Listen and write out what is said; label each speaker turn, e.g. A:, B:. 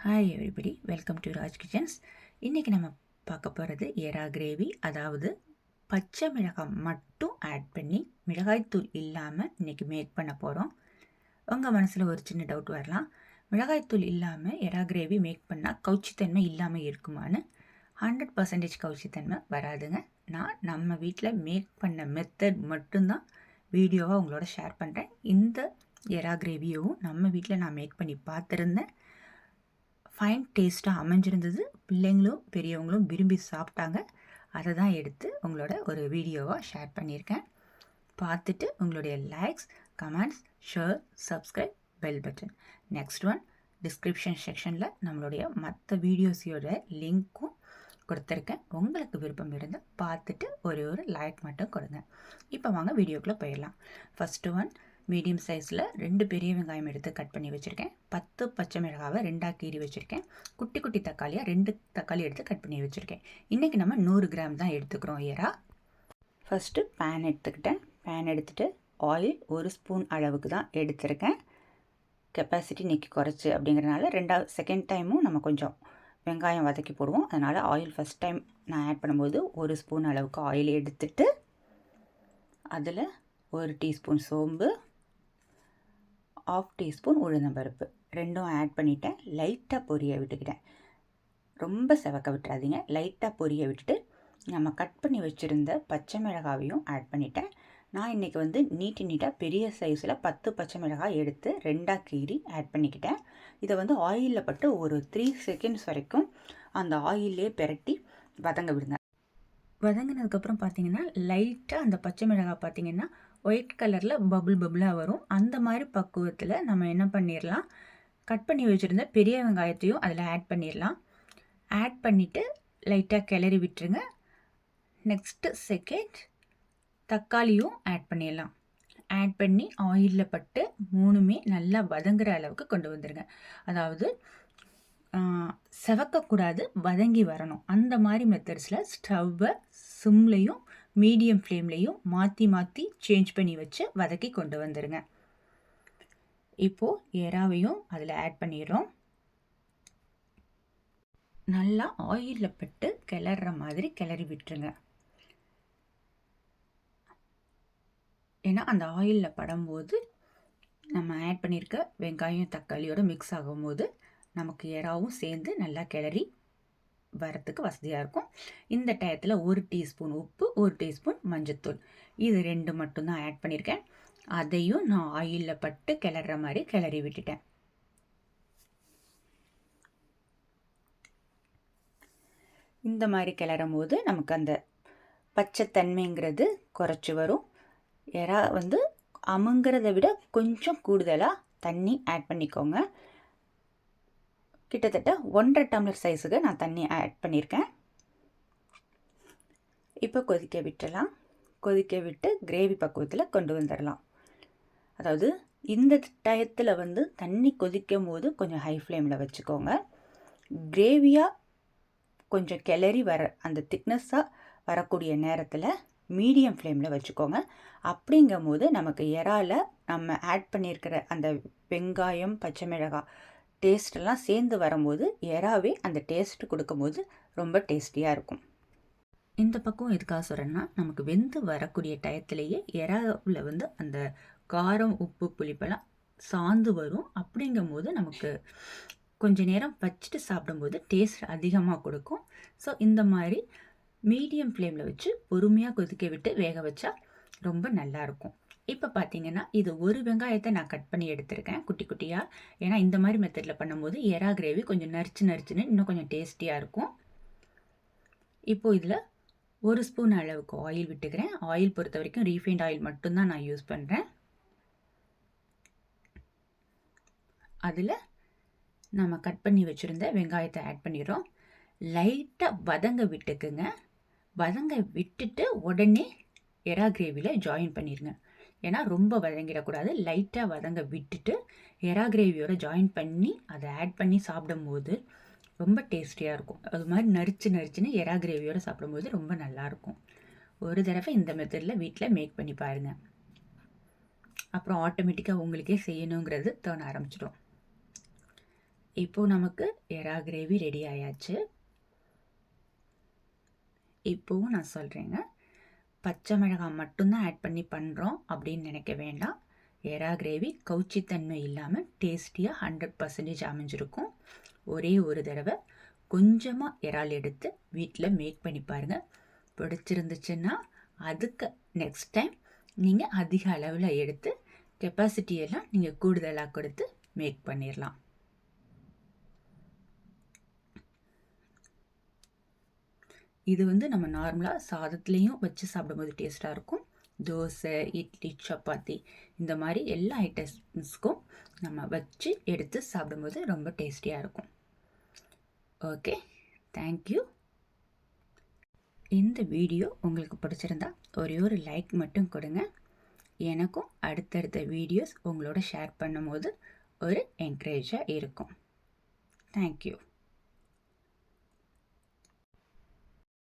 A: Hi everybody, welcome to Raj kitchens. இன்றைக்கி நம்ம பார்க்க போகிறது எறா கிரேவி. அதாவது பச்சை மிளகாய் மட்டும் ஆட் பண்ணி மிளகாய்த்தூள் இல்லாமல் இன்றைக்கி மேக் பண்ண போகிறோம். உங்கள் மனசில் ஒரு சின்ன டவுட் வரலாம், மிளகாய்த்தூள் இல்லாமல் எறா கிரேவி மேக் பண்ணால் கவுச்சித்தன்மை இல்லாமல் இருக்குமான்னு. 100% கவுச்சித்தன்மை வராதுங்க. நான் நம்ம வீட்டில் மேக் பண்ண மெத்தட் மட்டும்தான் வீடியோவாக உங்களோட ஷேர் பண்ணுறேன். இந்த எறா கிரேவியும் நம்ம வீட்டில் நான் மேக் பண்ணி பார்த்துருந்தேன். ஃபைன் டேஸ்ட்டாக அமைஞ்சிருந்தது. பிள்ளைங்களும் பெரியவங்களும் விரும்பி சாப்பிட்டாங்க. அதை தான் எடுத்து உங்களோட ஒரு வீடியோவாக ஷேர் பண்ணியிருக்கேன். பார்த்துட்டு உங்களுடைய likes, comments, share, subscribe, bell button. Next one, description செக்ஷனில் நம்மளுடைய மற்ற வீடியோஸோட லிங்க்கும் கொடுத்துருக்கேன். உங்களுக்கு விருப்பம் இருந்தால் பார்த்துட்டு ஒரு லைக் மட்டும் கொடுங்க. இப்போ வாங்க வீடியோக்குள்ளே போயிடலாம். ஃபஸ்ட்டு ஒன், மீடியம் சைஸில் 2 பெரிய வெங்காயம் எடுத்து கட் பண்ணி வச்சுருக்கேன். 10 பச்சை மிளகாவை 2ஆக கீறி வச்சுருக்கேன். குட்டி குட்டி தக்காளியாக 2 தக்காளி எடுத்து கட் பண்ணி வச்சுருக்கேன். இன்றைக்கி நம்ம 100 கிராம் தான் எடுத்துக்கிறோம் எறா. ஃபஸ்ட்டு பேன் எடுத்துக்கிட்டேன். பேன் எடுத்துகிட்டு ஆயில் 1 ஸ்பூன் அளவுக்கு தான் எடுத்திருக்கேன். கெப்பாசிட்டி இன்றைக்கி குறைச்சி அப்படிங்கிறனால செகண்ட் டைமும் நம்ம கொஞ்சம் வெங்காயம் வதக்கி போடுவோம். அதனால் ஆயில் ஃபஸ்ட் டைம் நான் ஆட் பண்ணும்போது 1 ஸ்பூன் அளவுக்கு ஆயில் எடுத்துட்டு அதில் 1 டீஸ்பூன் சோம்பு, 1/2 டீஸ்பூன் உளுந்தம்பருப்பு ரெண்டும் ஆட் பண்ணிவிட்டேன். லைட்டாக பொரிய விட்டுக்கிட்டேன். ரொம்ப செவக்க விட்டுறாதீங்க. லைட்டாக பொரிய விட்டுட்டு நம்ம கட் பண்ணி வச்சுருந்த பச்சை மிளகாவையும் ஆட் பண்ணிட்டேன். நான் இன்றைக்கி நீட்டாக பெரிய சைஸில் 10 பச்சை மிளகாய் எடுத்து 2ஆக கீறி ஆட் பண்ணிக்கிட்டேன். இதை ஆயிலில் பட்டு ஒரு 3 செகண்ட்ஸ் வரைக்கும் அந்த ஆயிலே பெரட்டி வதங்க விடுங்க. வதங்கினதுக்கப்புறம் பார்த்தீங்கன்னா லைட்டாக அந்த பச்சை மிளகாய் பார்த்தீங்கன்னா ஒயிட் கலரில் பபுளாக வரும். அந்த மாதிரி பக்குவத்தில் நம்ம என்ன பண்ணிடலாம், கட் பண்ணி வச்சுருந்த பெரிய வெங்காயத்தையும் அதில் ஆட் பண்ணிடலாம். ஆட் பண்ணிவிட்டு லைட்டாக கிளறி விட்டுருங்க. நெக்ஸ்ட்டு செகண்ட் தக்காளியும் ஆட் பண்ணிடலாம். ஆட் பண்ணி ஆயிலில் பட்டு 3மே நல்லா வதங்குற அளவுக்கு கொண்டு வந்துடுங்க. அதாவது செவக்கக்கூடாது, வதங்கி வரணும். அந்த மாதிரி மெத்தட்ஸில் ஸ்டவ்வை சிம்லையும் மீடியம் ஃப்ளேம்லேயும் மாற்றி சேஞ்ச் பண்ணி வச்சு வதக்கி கொண்டு வந்துடுங்க. இப்போது எறாவையும் அதில் ஆட் பண்ணிடுறோம். நல்லா ஆயிலில் பட்டு கிளற மாதிரி கிளறி விட்டுருங்க. ஏன்னா அந்த ஆயிலில் படும்போது நம்ம ஆட் பண்ணியிருக்க வெங்காயம் தக்காளியோட மிக்ஸ் ஆகும்போது நமக்கு எறாவும் சேர்ந்து நல்லா கிளறி வரத்துக்கு வசதியாக இருக்கும். இந்த டயத்தில் 1 டீஸ்பூன் உப்பு, 1 டீஸ்பூன் மஞ்சத்தூள், இது 2 மட்டும்தான் ஆட் பண்ணியிருக்கேன். அதையும் நான் ஆயிலில் பட்டு கிளற மாதிரி கிளறி விட்டுட்டேன். இந்த மாதிரி கிளறும் போது நமக்கு அந்த பச்சைத்தன்மைங்கிறது குறைச்சி வரும். எறா அமுங்கிறத விட கொஞ்சம் கூடுதலாக தண்ணி ஆட் பண்ணிக்கோங்க. கிட்டத்தட்ட 1.5 டம்ளர் சைஸுக்கு நான் தண்ணி ஆட் பண்ணியிருக்கேன். இப்போ கொதிக்க விட்டுடலாம். கொதிக்க விட்டு கிரேவி பக்குவத்தில் கொண்டு வந்துடலாம். அதாவது இந்த டயத்தில் தண்ணி கொதிக்கும் போது கொஞ்சம் ஹை ஃப்ளேமில் வச்சுக்கோங்க. கிரேவியாக கொஞ்சம் கிளறி வர அந்த திக்னஸ்ஸாக வரக்கூடிய நேரத்தில் மீடியம் ஃப்ளேமில் வச்சுக்கோங்க. அப்படிங்கும் போது நமக்கு எறால நம்ம ஆட் பண்ணியிருக்கிற அந்த வெங்காயம், பச்சை மிளகாய் டேஸ்ட்டெல்லாம் சேர்ந்து வரும்போது எறாவே அந்த டேஸ்ட்டு கொடுக்கும்போது ரொம்ப டேஸ்டியாக இருக்கும். இந்த பக்கம் எதுக்காக சொல்கிறேன்னா, நமக்கு வெந்து வரக்கூடிய டயத்துலேயே எறாவில் அந்த காரம், உப்பு, புளிப்பெல்லாம் சார்ந்து வரும். அப்படிங்கும் போது நமக்கு கொஞ்சம் நேரம் வச்சுட்டு சாப்பிடும்போது டேஸ்ட் அதிகமாக கொடுக்கும். ஸோ இந்த மாதிரி மீடியம் ஃப்ளேமில் வச்சு பொறுமையாக கொதிக்க விட்டு வேக வச்சா ரொம்ப நல்லாயிருக்கும். இப்போ பார்த்தீங்கன்னா இது 1 வெங்காயத்தை நான் கட் பண்ணி எடுத்திருக்கேன் குட்டி குட்டியாக. ஏன்னா இந்த மாதிரி மெத்தடில் பண்ணும்போது எறா கிரேவி கொஞ்சம் நரிச்சுன்னு இன்னும் கொஞ்சம் டேஸ்டியாக இருக்கும். இப்போது இதில் 1 ஸ்பூன் அளவுக்கு ஆயில் விட்டுக்கிறேன். ஆயில் பொறுத்த வரைக்கும் ரீஃபைண்ட் ஆயில் மட்டும்தான் நான் யூஸ் பண்ணுறேன். அதில் நம்ம கட் பண்ணி வச்சுருந்த வெங்காயத்தை ஆட் பண்ணிடுறோம். லைட்டாக வதங்க விட்டுக்குங்க. வதங்க விட்டுட்டு உடனே எறா கிரேவியில் ஜாயின் பண்ணிடுங்க. ஏன்னா ரொம்ப வதங்கிடக்கூடாது. லைட்டாக வதங்க விட்டுட்டு எறா கிரேவியோட ஜாயின் பண்ணி அதை ஆட் பண்ணி சாப்பிடும்போது ரொம்ப டேஸ்டியாக இருக்கும். அது மாதிரி நரிச்சுன்னு எறா கிரேவியோடு சாப்பிடும்போது ரொம்ப நல்லாயிருக்கும். ஒரு தடவை இந்த மெத்தடில் வீட்டில் மேக் பண்ணி பாருங்கள். அப்புறம் ஆட்டோமேட்டிக்காக உங்களுக்கே செய்யணுங்கிறது தோண ஆரம்பிச்சிடும். இப்போது நமக்கு எறா கிரேவி ரெடி ஆயாச்சு. இப்போவும் நான் சொல்கிறேங்க, பச்சை மிளகாய் மட்டும்தான் ஆட் பண்ணி பண்ணுறோம் அப்படின்னு நினைக்க வேண்டாம். எறா கிரேவி கவுச்சித்தன்மை இல்லாமல் டேஸ்டியாக 100% அமைஞ்சிருக்கும். ஒரே ஒரு தடவை கொஞ்சமாக இறால் எடுத்து வீட்டில் மேக் பண்ணி பாருங்கள். பிடிச்சிருந்துச்சுன்னா அதுக்கு நெக்ஸ்ட் டைம் நீங்கள் அதிக அளவில் எடுத்து கெப்பாசிட்டியெல்லாம் நீங்கள் கூடுதலாக கொடுத்து மேக் பண்ணிடலாம். இது நம்ம நார்மலாக சாதத்துலேயும் வச்சு சாப்பிடும்போது டேஸ்ட்டாக இருக்கும். தோசை, இட்லி, சப்பாத்தி இந்த மாதிரி எல்லா ஐட்டம்ஸ்க்கும் நம்ம வச்சு எடுத்து சாப்பிடும்போது ரொம்ப டேஸ்டியாக இருக்கும். Okay, thank you. இந்த வீடியோ உங்களுக்கு பிடிச்சிருந்தா ஒரே ஒரு லைக் மட்டும் கொடுங்க. எனக்கும் அடுத்தடுத்த வீடியோஸ் உங்களோட ஷேர் பண்ணும்போது ஒரு என்கரேஜாக இருக்கும். தேங்க்யூ.